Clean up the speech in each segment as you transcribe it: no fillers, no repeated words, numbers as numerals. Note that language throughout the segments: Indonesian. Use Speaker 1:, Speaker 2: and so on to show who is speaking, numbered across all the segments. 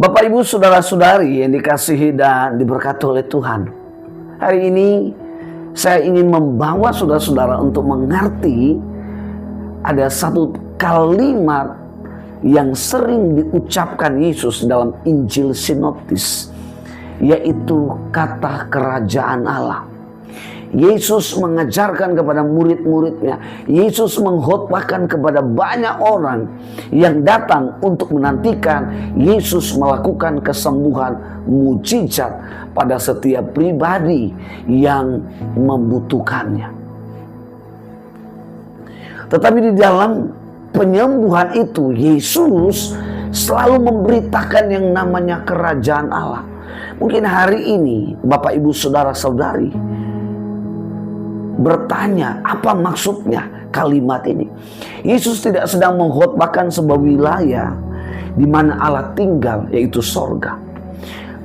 Speaker 1: Bapak, Ibu, saudara-saudari yang dikasihi dan diberkati oleh Tuhan, hari ini saya ingin membawa saudara-saudara untuk mengerti ada satu kalimat yang sering diucapkan Yesus dalam Injil Sinoptis, yaitu kata kerajaan Allah. Yesus mengajarkan kepada murid-muridnya, Yesus mengkhotbahkan kepada banyak orang yang datang untuk menantikan Yesus melakukan kesembuhan mujizat pada setiap pribadi yang membutuhkannya. Tetapi di dalam penyembuhan itu, Yesus selalu memberitakan yang namanya kerajaan Allah. Mungkin hari ini Bapak, Ibu, saudara-saudari bertanya, apa maksudnya kalimat ini? Yesus tidak sedang mengkhotbahkan sebuah wilayah di mana Allah tinggal, yaitu sorga.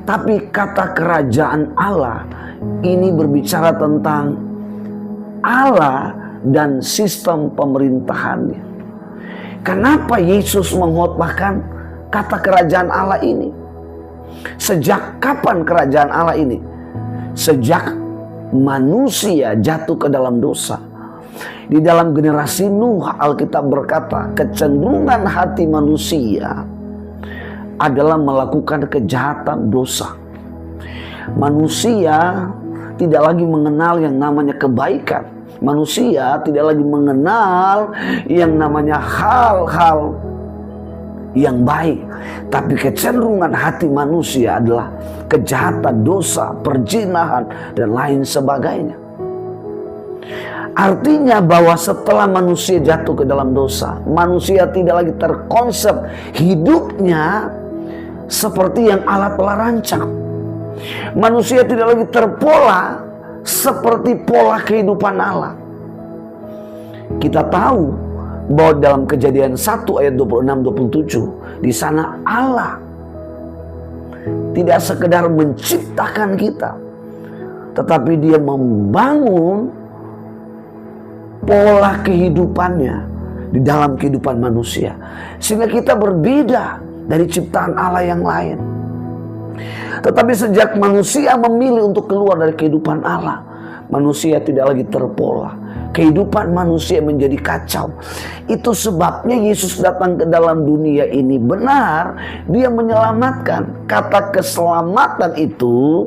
Speaker 1: Tapi kata kerajaan Allah ini berbicara tentang Allah dan sistem pemerintahannya. Kenapa Yesus mengkhotbahkan kata kerajaan Allah ini? Sejak kapan kerajaan Allah ini? Sejak manusia jatuh ke dalam dosa. Di dalam generasi Nuh, Alkitab berkata, kecenderungan hati manusia adalah melakukan kejahatan, dosa. Manusia tidak lagi mengenal yang namanya kebaikan. Manusia tidak lagi mengenal yang namanya hal-hal yang baik. Tapi kecenderungan hati manusia adalah kejahatan, dosa, perzinahan, dan lain sebagainya. Artinya bahwa setelah manusia jatuh ke dalam dosa, manusia tidak lagi terkonsep hidupnya seperti yang Allah telah rancang. Manusia tidak lagi terpola seperti pola kehidupan Allah. Kita tahu bahwa dalam Kejadian 1 ayat 26-27, di sana Allah tidak sekedar menciptakan kita, tetapi Dia membangun pola kehidupannya di dalam kehidupan manusia, sehingga kita berbeda dari ciptaan Allah yang lain. Tetapi sejak manusia memilih untuk keluar dari kehidupan Allah, manusia tidak lagi terpola. Kehidupan manusia menjadi kacau. Itu sebabnya Yesus datang ke dalam dunia ini. Benar, Dia menyelamatkan. Kata keselamatan itu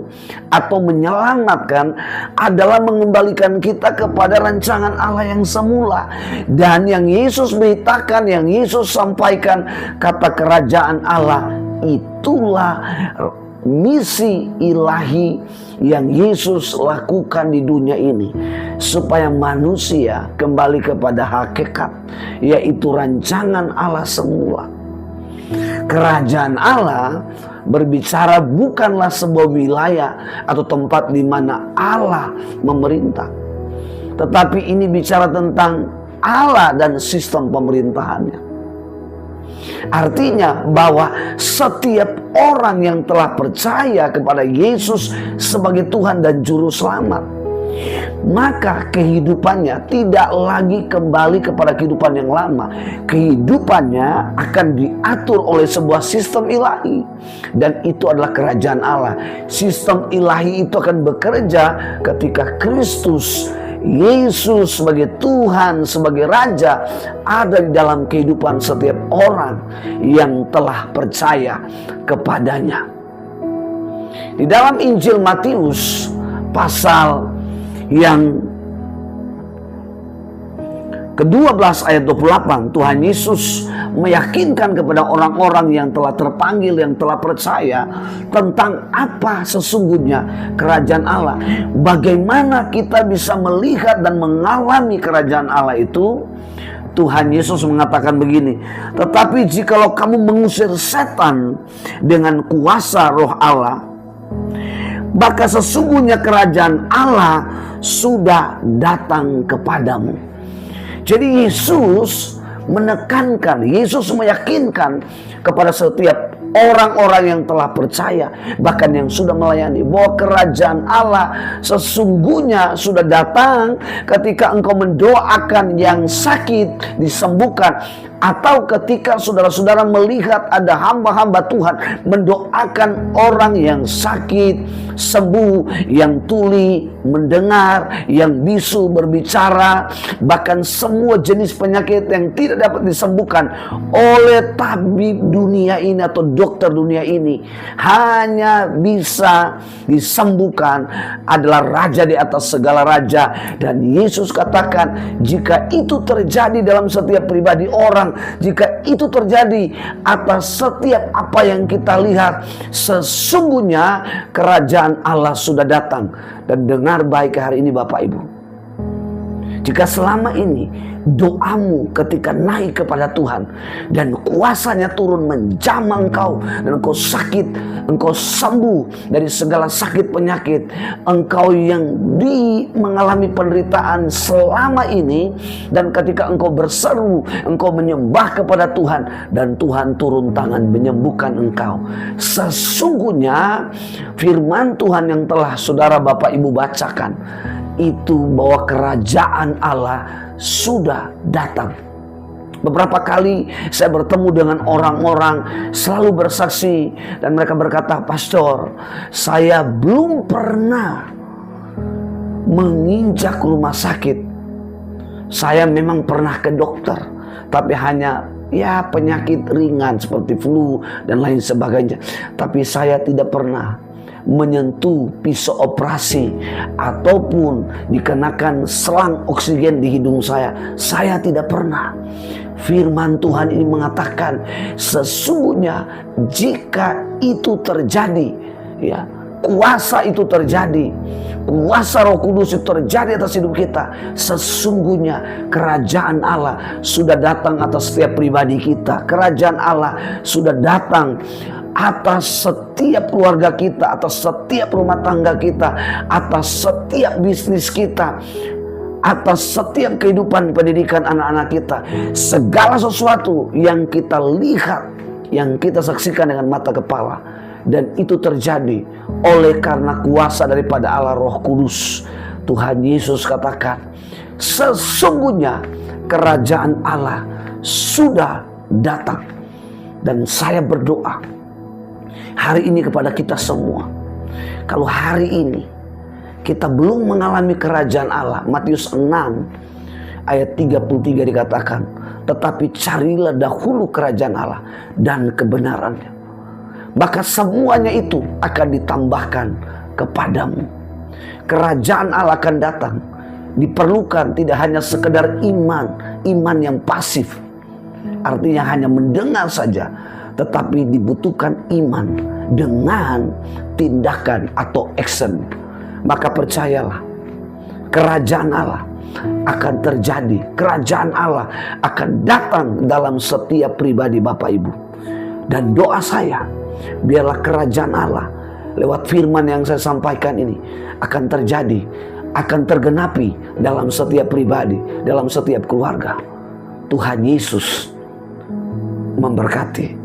Speaker 1: atau menyelamatkan adalah mengembalikan kita kepada rancangan Allah yang semula. Dan yang Yesus beritakan, yang Yesus sampaikan, kata kerajaan Allah, itulah misi ilahi yang Yesus lakukan di dunia ini, supaya manusia kembali kepada hakikat, yaitu rancangan Allah semula. Kerajaan Allah berbicara bukanlah sebuah wilayah atau tempat di mana Allah memerintah, tetapi ini bicara tentang Allah dan sistem pemerintahannya. Artinya bahwa setiap orang yang telah percaya kepada Yesus sebagai Tuhan dan Juru Selamat, maka kehidupannya tidak lagi kembali kepada kehidupan yang lama. Kehidupannya akan diatur oleh sebuah sistem ilahi, dan itu adalah kerajaan Allah. Sistem ilahi itu akan bekerja ketika Kristus Yesus sebagai Tuhan, sebagai Raja, ada di dalam kehidupan setiap orang yang telah percaya kepadanya. Di dalam Injil Matius pasal yang ke-12 ayat 28, Tuhan Yesus meyakinkan kepada orang-orang yang telah terpanggil, yang telah percaya, tentang apa sesungguhnya kerajaan Allah. Bagaimana kita bisa melihat dan mengalami kerajaan Allah itu? Tuhan Yesus mengatakan begini, tetapi jikalau kamu mengusir setan dengan kuasa Roh Allah, maka sesungguhnya kerajaan Allah sudah datang kepadamu. Jadi Yesus menekankan, Yesus meyakinkan kepada setiap orang-orang yang telah percaya, bahkan yang sudah melayani, bahwa kerajaan Allah sesungguhnya sudah datang ketika engkau mendoakan yang sakit disembuhkan, atau ketika saudara-saudara melihat ada hamba-hamba Tuhan mendoakan orang yang sakit sembuh, yang tuli mendengar, yang bisu berbicara, bahkan semua jenis penyakit yang tidak dapat disembuhkan oleh tabib dunia ini atau dokter dunia ini, hanya bisa disembuhkan adalah Raja di atas segala raja. Dan Yesus katakan, jika itu terjadi dalam setiap pribadi orang, jika itu terjadi atas setiap apa yang kita lihat, sesungguhnya kerajaan Allah sudah datang. Dan dengar baik hari ini Bapak Ibu, jika selama ini doamu ketika naik kepada Tuhan dan kuasanya turun menjamah engkau, dan engkau sakit, engkau sembuh dari segala sakit penyakit, engkau yang mengalami penderitaan selama ini, dan ketika engkau berseru, engkau menyembah kepada Tuhan, dan Tuhan turun tangan menyembuhkan engkau, sesungguhnya firman Tuhan yang telah saudara Bapak Ibu bacakan itu bahwa kerajaan Allah sudah datang. Beberapa kali saya bertemu dengan orang-orang selalu bersaksi, dan mereka berkata, "Pastor, saya belum pernah menginjak rumah sakit. Saya memang pernah ke dokter, tapi hanya penyakit ringan seperti flu dan lain sebagainya. Tapi saya tidak pernah menyentuh pisau operasi ataupun dikenakan selang oksigen di hidung saya. Saya tidak pernah." Firman Tuhan ini mengatakan, sesungguhnya jika itu terjadi, kuasa itu terjadi, kuasa Roh Kudus itu terjadi atas hidup kita, sesungguhnya kerajaan Allah sudah datang atas setiap pribadi kita. Kerajaan Allah sudah datang atas setiap keluarga kita, atas setiap rumah tangga kita, atas setiap bisnis kita, atas setiap kehidupan pendidikan anak-anak kita. Segala sesuatu yang kita lihat, yang kita saksikan dengan mata kepala, dan itu terjadi oleh karena kuasa daripada Allah Roh Kudus. Tuhan Yesus katakan, sesungguhnya kerajaan Allah sudah datang. Dan saya berdoa hari ini kepada kita semua, kalau hari ini kita belum mengalami kerajaan Allah, Matius 6 ayat 33 dikatakan, tetapi carilah dahulu kerajaan Allah dan kebenarannya, maka semuanya itu akan ditambahkan kepadamu. Kerajaan Allah akan datang. Diperlukan tidak hanya sekedar iman yang pasif, artinya hanya mendengar saja, tetapi dibutuhkan iman dengan tindakan atau action. Maka percayalah, kerajaan Allah akan terjadi. Kerajaan Allah akan datang dalam setiap pribadi Bapak Ibu. Dan doa saya, biarlah kerajaan Allah lewat firman yang saya sampaikan ini akan terjadi, akan tergenapi dalam setiap pribadi, dalam setiap keluarga. Tuhan Yesus memberkati.